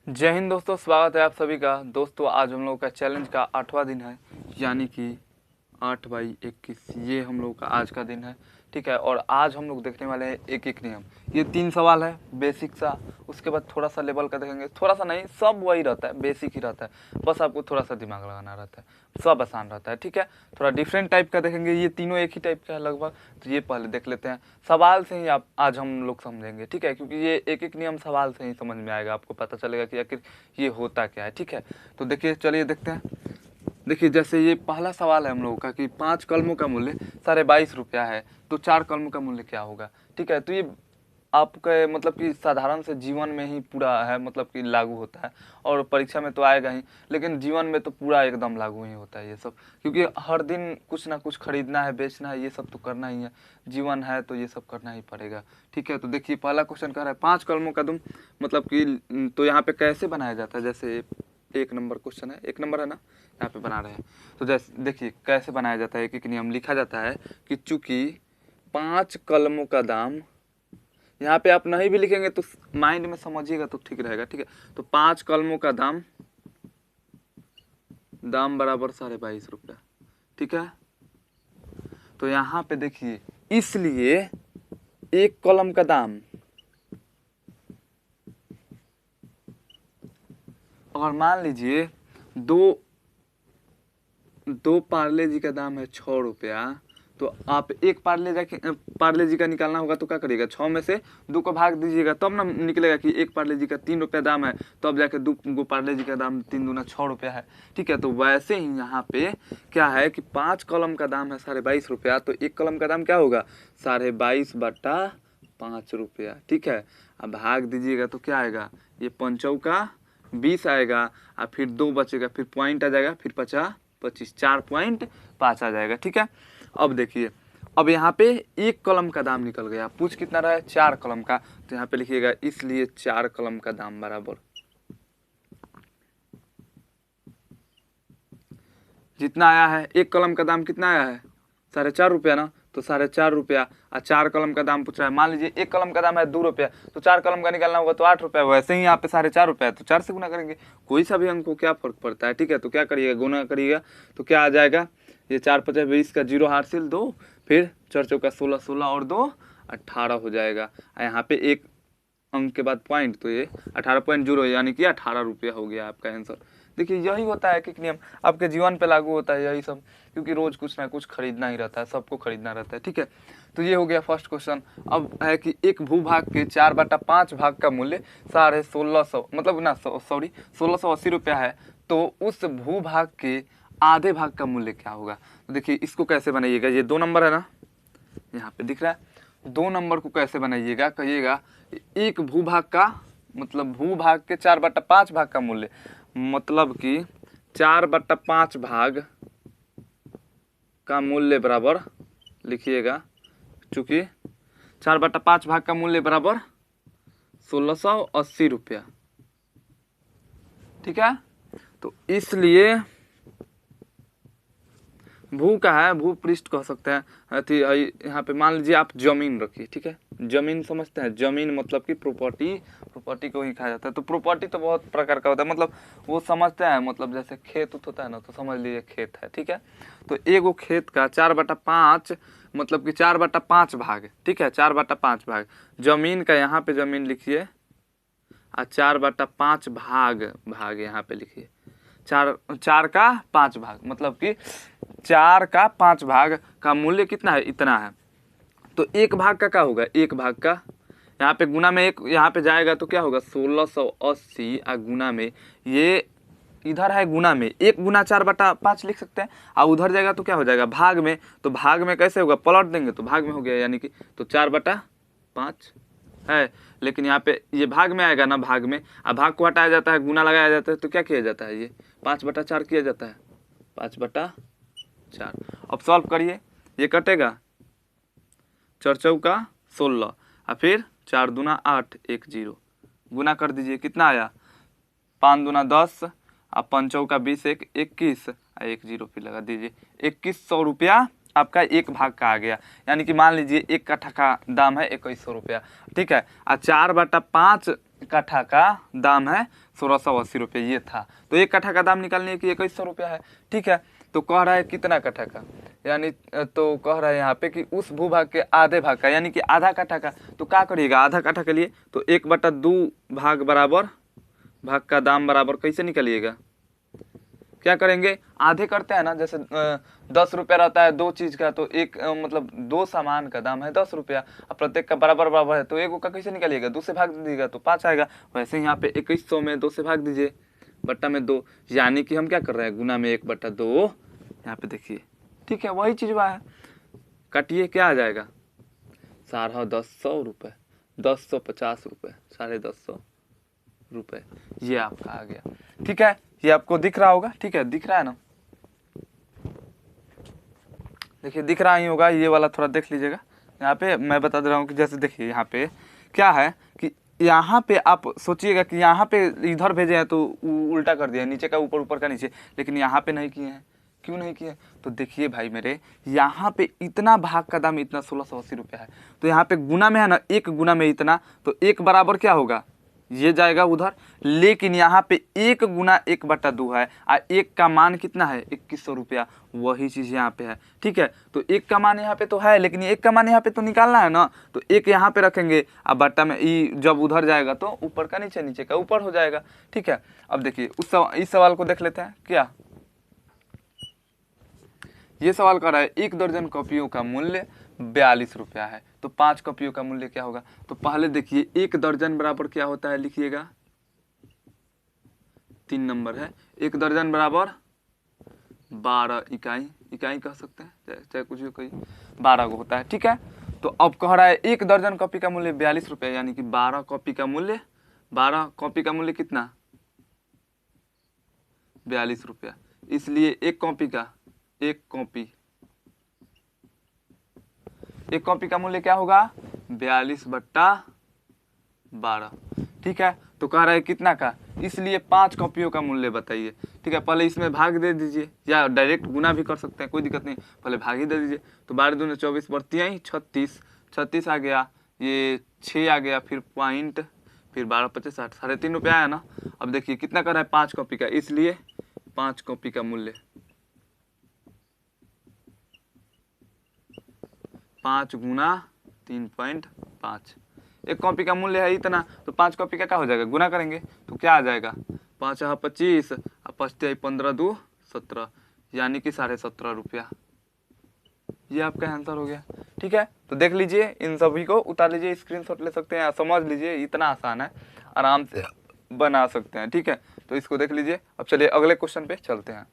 जय हिंद दोस्तों, स्वागत है आप सभी का। दोस्तों आज हम लोगों का चैलेंज का 8वां दिन है, यानी कि 8/21 ये हम लोग का आज का दिन है। ठीक है, और आज हम लोग देखने वाले हैं एक एक नियम। ये 3 सवाल है बेसिक सा, उसके बाद थोड़ा सा लेवल का देखेंगे। थोड़ा सा नहीं, सब वही रहता है, बेसिक ही रहता है, बस आपको थोड़ा सा दिमाग लगाना रहता है, सब आसान रहता है। ठीक है, थोड़ा डिफरेंट टाइप का देखेंगे। ये तीनों एक ही टाइप का है लगभग, तो ये पहले देख लेते हैं। सवाल से ही आप आज हम लोग समझेंगे। ठीक है, क्योंकि ये एक एक नियम सवाल से ही समझ में आएगा, आपको पता चलेगा कि आखिर ये होता क्या है। ठीक है, तो देखिए, चलिए देखते हैं। देखिए, जैसे ये पहला सवाल है हम लोगों का कि 5 कलमों का मूल्य 22.5 रुपया है, तो 4 कलमों का मूल्य क्या होगा। ठीक है, तो ये आपके मतलब कि साधारण से जीवन में ही पूरा है, मतलब कि लागू होता है, और परीक्षा में तो आएगा ही, लेकिन जीवन में तो पूरा एकदम लागू ही होता है ये सब, क्योंकि हर दिन कुछ ना कुछ खरीदना है, बेचना है, ये सब तो करना ही है। जीवन है तो ये सब करना ही पड़ेगा। ठीक है, तो देखिए पहला क्वेश्चन कह रहा है 5 कलमों का दुम, मतलब कि तो यहाँ पे कैसे बनाया जाता है। जैसे 1 नंबर क्वेश्चन है, 1 नंबर है ना, यहाँ पे बना रहे हैं। तो जैसे देखिए कैसे बनाया जाता है, एक एक नियम लिखा जाता है कि चूंकि 5 कलमों का दाम, यहाँ पे आप नहीं भी लिखेंगे तो माइंड में समझिएगा तो ठीक रहेगा। ठीक है, तो 5 कलमों का दाम बराबर 22.5 रुपया। ठीक है, तो यहाँ पे देखिए, इसलिए 1 कलम का दाम, अगर मान लीजिए दो पार्ले जी का दाम है 6 रुपया, तो आप एक पार्ले जी का निकालना होगा, तो क्या करिएगा, 6 में से 2 को भाग दीजिएगा, तब ना निकलेगा कि एक पार्ले जी का 3 रुपया दाम है, तो अब जाके 2 पार्ले जी का दाम 3 दूना 6 रुपया है। ठीक है, तो वैसे ही यहाँ पे क्या है कि 5 कलम का दाम है 22.5 रुपया, तो 1 कलम का दाम क्या होगा, 22/5 रुपया। ठीक है, अब भाग दीजिएगा तो क्या आएगा, ये 5 का 20 आएगा, और फिर 2 बचेगा, फिर पॉइंट आ जाएगा, फिर 25, 4.5 आ जाएगा। ठीक है, अब देखिए, अब यहाँ पे 1 कलम का दाम निकल गया, पूछ कितना रहा है, 4 कलम का, तो यहाँ पे लिखिएगा इसलिए 4 कलम का दाम बराबर, जितना आया है 1 कलम का दाम कितना आया है, 4.5 रुपया ना, तो 4.5 रुपया, और 4 कलम का दाम पूछ रहा है। मान लीजिए 1 कलम का दाम है 2 रुपया, तो 4 कलम का निकालना होगा तो 8 रुपया। वैसे ही यहाँ पे 4.5 रुपया है, तो 4 से गुना करेंगे, कोई सा भी अंक को क्या फर्क पड़ता है। ठीक है, तो क्या करिएगा, गुना करिएगा, तो क्या आ जाएगा, ये 4×5 20 का 0 हासिल 2, फिर 4×4 16, 16 और 2 18 हो जाएगा। यहाँ पे एक अंक के बाद पॉइंट, तो ये 18.0 यानी कि 18 रुपया हो गया आपका आंसर। देखिए यही होता है कि नियम आपके जीवन पे लागू होता है यही सब, क्योंकि रोज कुछ ना कुछ खरीदना ही रहता है, सबको खरीदना रहता है। ठीक है, तो ये हो गया फर्स्ट क्वेश्चन। अब है कि एक भूभाग के 4/5 भाग का मूल्य 1650, मतलब ना सॉरी 1680 रुपया है, तो उस भूभाग के आधे भाग का मूल्य क्या होगा। तो देखिए इसको कैसे बनाइएगा, ये 2 नंबर है ना, यहाँ पे दिख रहा है, 2 नंबर को कैसे बनाइएगा, कहिएगा एक भूभाग का, मतलब भूभाग के 4/5 भाग का मूल्य, मतलब कि 4/5 भाग का मूल्य बराबर लिखिएगा, चूंकि 4/5 भाग का मूल्य बराबर 1680 रुपया। ठीक है, तो इसलिए भू का है, भू पृष्ठ कह सकते हैं। यहाँ पे मान लीजिए आप जमीन रखिए। ठीक है, जमीन समझते हैं, जमीन मतलब कि प्रॉपर्टी को ही कहा जाता है। तो प्रॉपर्टी तो बहुत प्रकार का होता है, मतलब वो समझते हैं, मतलब जैसे खेत होता है ना, तो समझ लीजिए खेत है। ठीक है, तो एगो खेत का 4/5, मतलब कि 4/5 भाग। ठीक है, 4/5 भाग जमीन का, यहाँ पे जमीन लिखिए, और 4/5 भाग यहाँ पे लिखिए, 4 का 5 भाग, मतलब कि 4 का 5 भाग का मूल्य कितना है, इतना है। तो 1 भाग का क्या होगा, 1 भाग का यहाँ पे गुना में 1 यहाँ पे जाएगा तो क्या होगा 1680, और गुना में ये इधर है, गुना में 1 गुना 4/5 लिख सकते हैं, और उधर जाएगा तो क्या हो जाएगा भाग में, तो भाग में कैसे होगा, पलट देंगे तो भाग में हो गया, यानी कि तो 4/5 है, लेकिन यहाँ पे ये भाग में आएगा ना, भाग में, अब भाग को हटाया जाता है, गुना लगाया जाता है, तो क्या किया जाता है, ये 5/4 किया जाता है, 5/4। अब सॉल्व करिए, ये कटेगा 4×4 16, और फिर 4 दूना 8, 1 0, गुना कर दीजिए, कितना आया 5 दूना 10, और 5×4 20, 1 21, और 1 0 फिर लगा दीजिए, 2100 रुपया आपका 1 भाग का आ गया। यानी कि मान लीजिए 1 कट्ठा का दाम है 2100 रुपया। ठीक है, और 4/5 कट्ठा का दाम है 1680 रुपये ये था। तो एक कट्ठा का दाम निकालने की 2100 रुपया है। ठीक है, तो कह रहा है कितना कट्ठा का, यानी तो कह रहा है यहाँ पे कि उस भूभाग के आधे भाग का, यानी कि आधा कट्ठा का। तो क्या करिएगा आधा कट्ठा के लिए, तो 1/2 भाग बराबर भाग का दाम बराबर कैसे निकालिएगा, क्या करेंगे, आधे करते हैं ना, जैसे 10 रुपया रहता है 2 चीज़ का, तो एक मतलब 2 सामान का दाम है 10 रुपया, अब प्रत्येक का बराबर बराबर है, तो एक का कैसे निकालिएगा, 2 से भाग दीजिएगा तो 5 आएगा। वैसे यहाँ पे 2100 में 2 से भाग दीजिए, बट्टा में 2, यानी कि हम क्या कर रहे हैं, गुना में 1/2 यहाँ पे देखिए। ठीक है, वही चीज़ है, काटिए क्या आ जाएगा, 1050 रुपये, 1050 रुपये, 1050 रुपये, ये आपका आ गया। ठीक है, ये आपको दिख रहा होगा। ठीक है, दिख रहा है ना, देखिए दिख रहा ही होगा, ये वाला थोड़ा देख लीजिएगा। यहाँ पे मैं बता दे रहा हूँ कि जैसे देखिए यहाँ पे क्या है कि यहाँ पे आप सोचिएगा कि यहाँ पे इधर भेजे हैं तो उल्टा कर दिया, नीचे का ऊपर, ऊपर का नीचे, लेकिन यहाँ पे नहीं किए हैं। क्यों नहीं किए, तो देखिए भाई मेरे, यहाँ पे इतना भाग का दाम इतना 1680 रुपया है, तो यहाँ पे गुना में है ना, एक गुना में इतना, तो एक बराबर क्या होगा, ये जाएगा उधर, लेकिन यहाँ पे 1 गुना 1/2 है, और एक का मान कितना है 2100 रुपया, वही चीज़ यहाँ पे है। ठीक है, तो एक का मान यहाँ पे तो है, लेकिन एक का मान यहाँ पे तो निकालना है ना, तो एक यहाँ पे रखेंगे, अब बट्टा में ई जब उधर जाएगा तो ऊपर का नीचे, नीचे का ऊपर हो जाएगा। ठीक है, अब देखिए इस सवाल को देख लेते हैं। क्या ये सवाल कर रहा है, 1 दर्जन कॉपियों का मूल्य 42 रुपया है, तो 5 कॉपियों का मूल्य क्या होगा। तो पहले देखिए 1 दर्जन बराबर क्या होता है, लिखिएगा 3 नंबर है, 1 दर्जन बराबर 12 इकाई, इकाई कह सकते हैं, चाहे कुछ भी कहिए, 12 को होता है। ठीक है, तो अब कह रहा है 1 दर्जन कॉपी का मूल्य 42 रुपया, यानी कि 12 कॉपी का मूल्य, 12 कॉपी का मूल्य कितना, 42 रुपया, इसलिए एक कॉपी का मूल्य क्या होगा, 42/12। ठीक है, तो कह रहा है कितना का, इसलिए 5 कॉपियों का मूल्य बताइए। ठीक है, पहले इसमें भाग दे दीजिए, या डायरेक्ट गुना भी कर सकते हैं, कोई दिक्कत नहीं, पहले भाग ही दे दीजिए। तो 12 दूनी 24, बढ़ती आई 36 आ गया, ये 6 आ गया, फिर पॉइंट, फिर 12 25 60, 3.5 रुपया आया ना। अब देखिए कितना कर रहा है, 5 कॉपी का, इसलिए 5 कॉपी का मूल्य 5 गुना 3.5, एक कॉपी का मूल्य है इतना, तो 5 कॉपी का क्या हो जाएगा, गुना करेंगे तो क्या आ जाएगा, 5 × 25, 5 × 15 2 17, यानी कि 17.5 रुपया। ये आपका आंसर हो गया। ठीक है, तो देख लीजिए, इन सभी को उतार लीजिए, स्क्रीनशॉट ले सकते हैं, समझ लीजिए, इतना आसान है, आराम से बना सकते हैं। ठीक है, तो इसको देख लीजिए। अब चलिए अगले क्वेश्चन पे चलते हैं।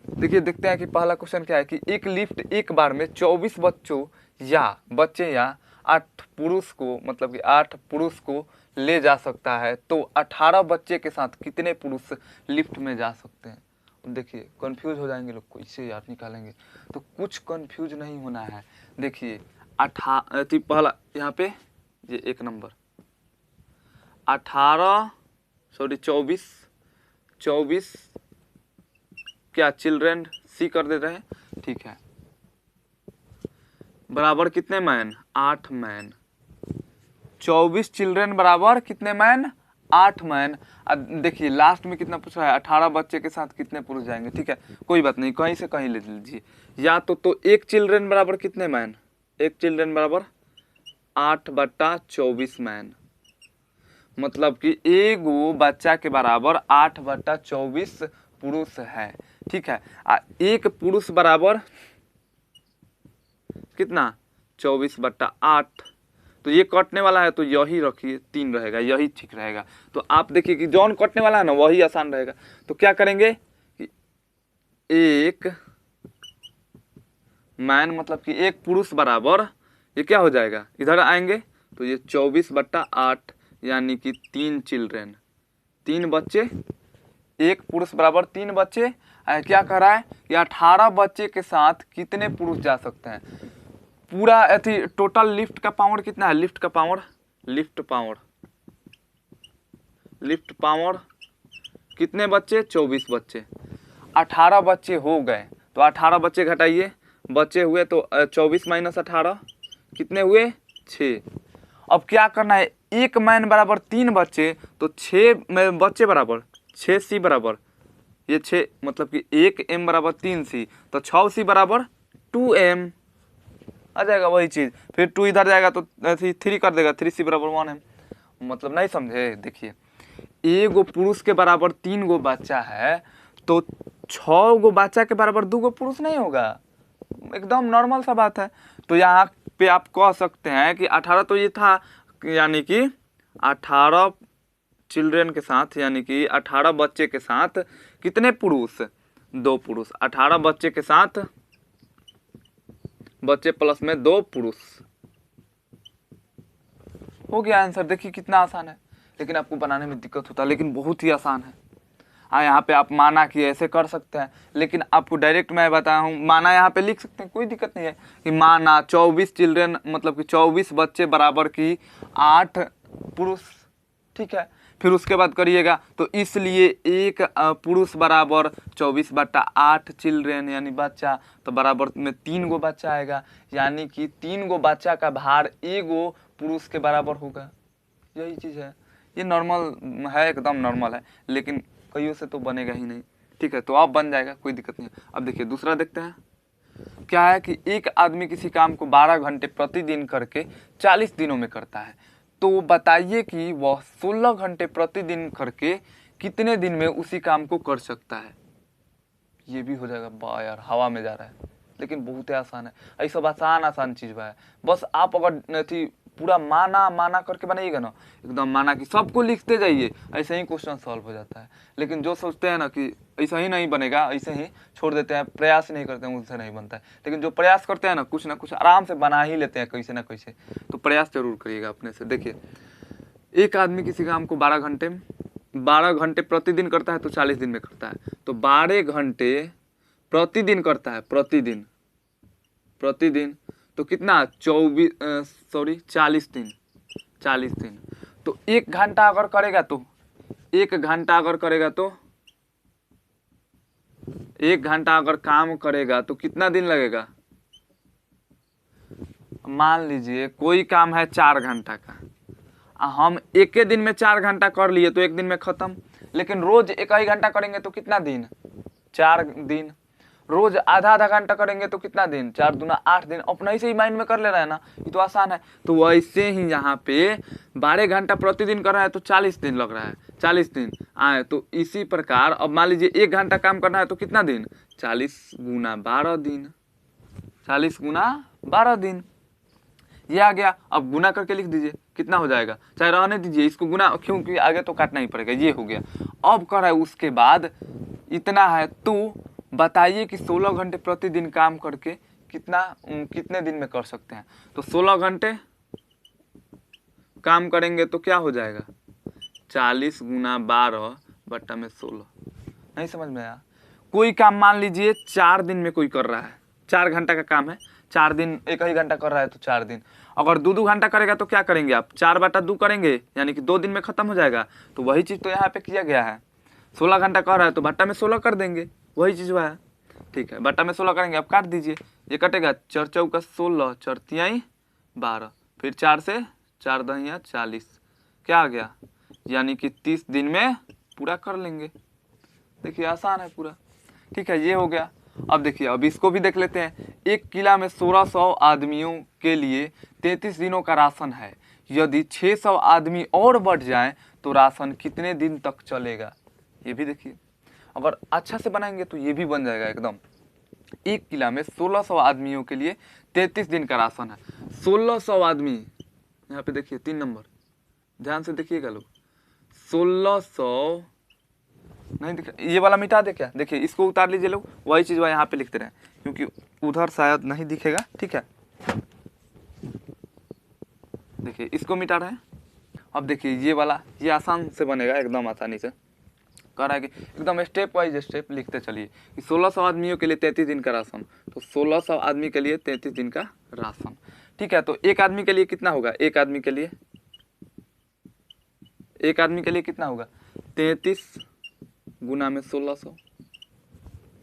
देखिए देखते हैं कि पहला क्वेश्चन क्या है कि एक लिफ्ट एक बार में 24 बच्चे या 8 पुरुष को, मतलब कि 8 पुरुष को ले जा सकता है, तो 18 बच्चे के साथ कितने पुरुष लिफ्ट में जा सकते हैं। देखिए कंफ्यूज हो जाएंगे लोग, कैसे यार निकालेंगे, तो कुछ कंफ्यूज नहीं होना है। देखिए पहला यहाँ पे ये 1 नंबर 24 क्या चिल्ड्रेन सी कर दे रहे हैं। ठीक है, बराबर कितने मैन, 8 मैन, 24 चिल्ड्रेन बराबर कितने मैन, 8 मैन। देखिए लास्ट में कितना पूछ रहा है, 18 बच्चे के साथ कितने पुरुष जाएंगे। ठीक है, कोई बात नहीं, कहीं से कहीं ले लीजिए, या तो एक चिल्ड्रेन बराबर कितने मैन, एक चिल्ड्रेन बराबर 8/24 मैन, मतलब कि एगो बच्चा के बराबर 8/24 पुरुष है। ठीक है, एक पुरुष बराबर कितना, 24/8, तो ये कटने वाला है, तो यही रखिए 3 रहेगा, यही ठीक रहेगा। तो आप देखिए कि जौन कटने वाला है ना वही आसान रहेगा। तो क्या करेंगे कि एक मैन, मतलब कि एक पुरुष बराबर, ये क्या हो जाएगा, इधर आएंगे तो ये 24/8, यानी कि 3 चिल्ड्रेन, 3 बच्चे, एक पुरुष बराबर 3 बच्चे। क्या कह रहा है कि 18 बच्चे के साथ कितने पुरुष जा सकते हैं। पूरा अथी टोटल लिफ्ट का पावर कितना है, लिफ्ट पावर कितने बच्चे, 24 बच्चे, 18 बच्चे हो गए, तो 18 बच्चे घटाइए, बच्चे हुए तो 24 - 18 कितने हुए, 6। अब क्या करना है, एक मैन बराबर 3 बच्चे, तो 6 बच्चे बराबर 6C बराबर ये 6, मतलब कि 1M बराबर 3C, तो 6C बराबर 2M आ जाएगा वही चीज़। फिर 2 इधर जाएगा तो 3 कर देगा, 3C बराबर 1M। मतलब नहीं समझे? देखिए, एगो पुरुष के बराबर 3 गो बच्चा है, तो 6 गो बच्चा के बराबर 2 गो पुरुष नहीं होगा? एकदम नॉर्मल सा बात है। तो यहाँ पे आप कह सकते हैं कि 18 तो ये था, यानी कि 18 चिल्ड्रन के साथ, यानी कि 18 बच्चे के साथ कितने पुरुष? 2 पुरुष। 18 बच्चे के साथ बच्चे प्लस में 2 पुरुष। हो गया आंसर। देखिए कितना आसान है, लेकिन आपको बनाने में दिक्कत होता है, लेकिन बहुत ही आसान है। हाँ, यहाँ पे आप माना कि ऐसे कर सकते हैं, लेकिन आपको डायरेक्ट मैं बताया हूँ, माना यहाँ पे लिख सकते हैं, कोई दिक्कत नहीं है कि माना 24 चिल्ड्रन, मतलब कि 24 बच्चे बराबर की 8 पुरुष। ठीक है, फिर उसके बाद करिएगा तो इसलिए एक पुरुष बराबर 24/8 चिल्ड्रन यानी बच्चा, तो बराबर में 3 गो बच्चा आएगा, यानी कि 3 गो बच्चा का भार एगो पुरुष के बराबर होगा। यही चीज़ है, ये नॉर्मल है, एकदम नॉर्मल है, लेकिन कईयों से तो बनेगा ही नहीं। ठीक है, तो अब बन जाएगा, कोई दिक्कत नहीं है। अब देखिए दूसरा देखते हैं। क्या है कि एक आदमी किसी काम को 12 घंटे प्रतिदिन करके 40 दिनों में करता है, तो बताइए कि वह 16 घंटे प्रतिदिन करके कितने दिन में उसी काम को कर सकता है। ये भी हो जाएगा। वाह यार, हवा में जा रहा है, लेकिन बहुत ही आसान है। ऐसा सब आसान चीज़ है। बस आप अगर थी पूरा माना करके बनाइएगा ना, एकदम माना कि सबको लिखते जाइए, ऐसे ही क्वेश्चन सॉल्व हो जाता है। लेकिन जो सोचते हैं ना कि ऐसा ही नहीं बनेगा, ऐसे ही छोड़ देते हैं, प्रयास नहीं करते हैं, उनसे नहीं बनता है। लेकिन जो प्रयास करते हैं ना, कुछ ना कुछ आराम से बना ही लेते हैं कैसे ना कैसे। तो प्रयास जरूर करिएगा अपने से। देखिए, एक आदमी किसी काम को 12 घंटे प्रतिदिन करता है, तो 40 दिन में करता है। तो 12 घंटे प्रतिदिन करता है, प्रतिदिन तो कितना? 40 दिन। 40 दिन। तो 1 घंटा अगर करेगा तो 1 घंटा अगर करेगा तो 1 घंटा अगर काम करेगा तो कितना दिन लगेगा? मान लीजिए कोई काम है 4 घंटा का, हम एक दिन में 4 घंटा कर लिए तो 1 दिन में खत्म। लेकिन रोज 1 घंटा करेंगे तो कितना दिन? 4 दिन। रोज आधा घंटा करेंगे तो कितना दिन? 4 दूना 8 दिन। अपना ही से ही माइंड में कर ले रहा है ना, ये तो आसान है। तो वैसे ही यहाँ पे 12 घंटा प्रतिदिन कर रहा है तो 40 दिन लग रहा है, 40 दिन आए। तो इसी प्रकार अब मान लीजिए 1 घंटा काम करना है तो कितना दिन? 40 गुना 12 दिन, 40 गुना 12 दिन। ये आ गया। अब गुना करके लिख दीजिए, कितना हो जाएगा? चाहे रहने दीजिए इसको गुना, क्योंकि आगे तो काटना ही पड़ेगा। ये हो गया। अब कर रहा है उसके बाद इतना है, तो बताइए कि 16 घंटे प्रतिदिन काम करके कितने दिन में कर सकते हैं? तो 16 घंटे काम करेंगे तो क्या हो जाएगा? 40 गुना 12 बट्टा में 16। नहीं समझ में आया? कोई काम मान लीजिए 4 दिन में कोई कर रहा है, 4 घंटा का काम है, 4 दिन 1 ही घंटा कर रहा है तो 4 दिन। अगर 2 घंटा करेगा तो क्या करेंगे आप? 4/2 करेंगे, यानी कि 2 दिन में खत्म हो जाएगा। तो वही चीज़ तो यहाँ पे किया गया है। 16 घंटा कर रहा है तो बट्टा में 16 कर देंगे, वही चीज़ हुआ है। ठीक है, बट्टा में 16 करेंगे। अब काट दीजिए, ये कटेगा 4 चौका 16, 4 तिहाई 12, फिर 4 से 4 दहिया 40, क्या आ गया? यानी कि 30 दिन में पूरा कर लेंगे। देखिए आसान है पूरा। ठीक है, ये हो गया। अब देखिए, अब इसको भी देख लेते हैं। एक किला में 1600 आदमियों के लिए 33 दिनों का राशन है। यदि 600 आदमी और बढ़ जाएं तो राशन कितने दिन तक चलेगा? ये भी देखिए, अगर अच्छा से बनाएंगे तो ये भी बन जाएगा एकदम। एक किला में 1600 आदमियों के लिए 33 दिन का राशन है। 1600 आदमी, यहाँ पे देखिए 3 नंबर, ध्यान से देखिएगा लोग। 1600 नहीं दिख रहा, ये वाला मिटा दे क्या? देखिए इसको उतार लीजिए लोग, वही चीज़ वह यहाँ पे लिखते रहे, क्योंकि उधर शायद नहीं दिखेगा। ठीक है, देखिए इसको मिटा रहे हैं। अब देखिए ये वाला, ये आसान से बनेगा, एकदम आसानी से कह रहा है कि एकदम स्टेप वाइज स्टेप लिखते चलिए कि 1600 आदमियों के लिए 33 दिन का राशन। तो 1600 आदमी के लिए 33 दिन का राशन। ठीक है, तो एक आदमी के लिए कितना होगा? एक आदमी के लिए कितना होगा? 33 गुना में 1600।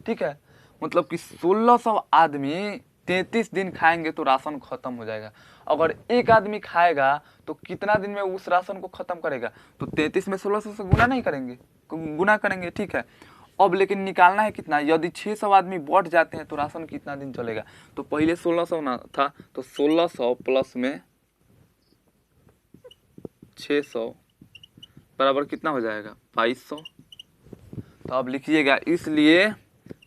ठीक है, मतलब कि 1600 आदमी 33 दिन खाएंगे तो राशन खत्म हो जाएगा। अगर एक आदमी खाएगा तो कितना दिन में उस राशन को खत्म करेगा? तो 33 में 1600 से गुना नहीं करेंगे, गुना करेंगे, ठीक है। अब लेकिन निकालना है कितना, यदि 600 आदमी बढ़ जाते हैं तो राशन कितना दिन चलेगा? तो पहले 1600 ना था, तो 1600 प्लस में 600 बराबर कितना हो जाएगा? 2200। तो अब लिखिएगा, इसलिए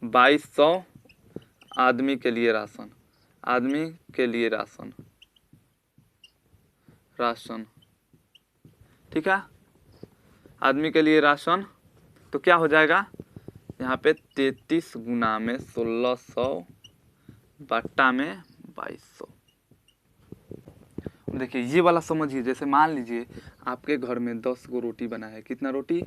2200 आदमी के लिए राशन, आदमी के लिए राशन, राशन, ठीक है, आदमी के लिए राशन। तो क्या हो जाएगा यहाँ पे? 33 गुना में 1600 बट्टा में 2200। देखिए ये वाला समझिए, जैसे मान लीजिए आपके घर में 10 गो रोटी बना है। कितना रोटी?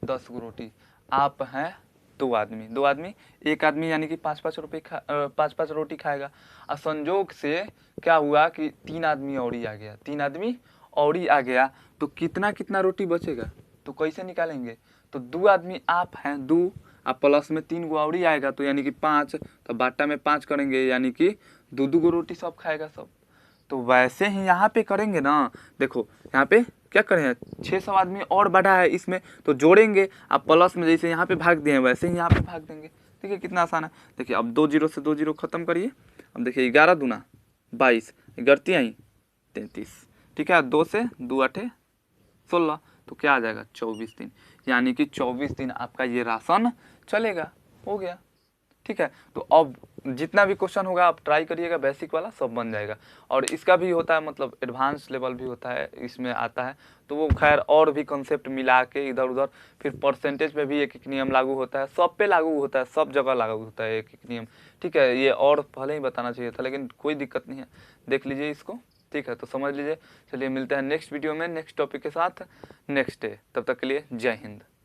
10 गो रोटी। आप हैं 2 आदमी, 2 आदमी, एक आदमी यानी कि 5-5 रुपये 5-5 रोटी खाएगा। और संजोग से क्या हुआ कि 3 आदमी और ही आ गया, 3 आदमी और ही आ गया, तो कितना कितना रोटी बचेगा? तो कैसे निकालेंगे? तो 2 आदमी आप हैं, 2 अब प्लस में 3 गो और ही आएगा, तो यानी कि 5, तो बाटा में 5 करेंगे, यानी कि 2-2 गो रोटी सब खाएगा सब। तो वैसे ही यहाँ पे करेंगे ना, देखो यहाँ पे क्या करें, 600 आदमी और बढ़ा है इसमें, तो जोड़ेंगे, अब प्लस में जैसे यहाँ पे भाग दिए हैं वैसे ही यहाँ पे भाग देंगे। ठीक है, कितना आसान है। देखिए अब 2 जीरो से 2 जीरो खत्म करिए। अब देखिए 11 दूना 22, गलती आई 33, ठीक है, 2 से 2 8 16, तो क्या आ जाएगा? 24 दिन, यानी कि 24 दिन आपका ये राशन चलेगा। हो गया, ठीक है। तो अब जितना भी क्वेश्चन होगा आप ट्राई करिएगा, बेसिक वाला सब बन जाएगा। और इसका भी होता है, मतलब एडवांस लेवल भी होता है, इसमें आता है, तो वो खैर और भी कंसेप्ट मिला के इधर उधर, फिर परसेंटेज पे भी एक एक नियम लागू होता है, सब पे लागू होता है, सब जगह लागू होता है एक एक नियम, ठीक है। ये और पहले ही बताना चाहिए था, लेकिन कोई दिक्कत नहीं है, देख लीजिए इसको, ठीक है, तो समझ लीजिए। चलिए मिलते हैं नेक्स्ट वीडियो में नेक्स्ट टॉपिक के साथ नेक्स्ट डे, तब तक के लिए जय हिंद।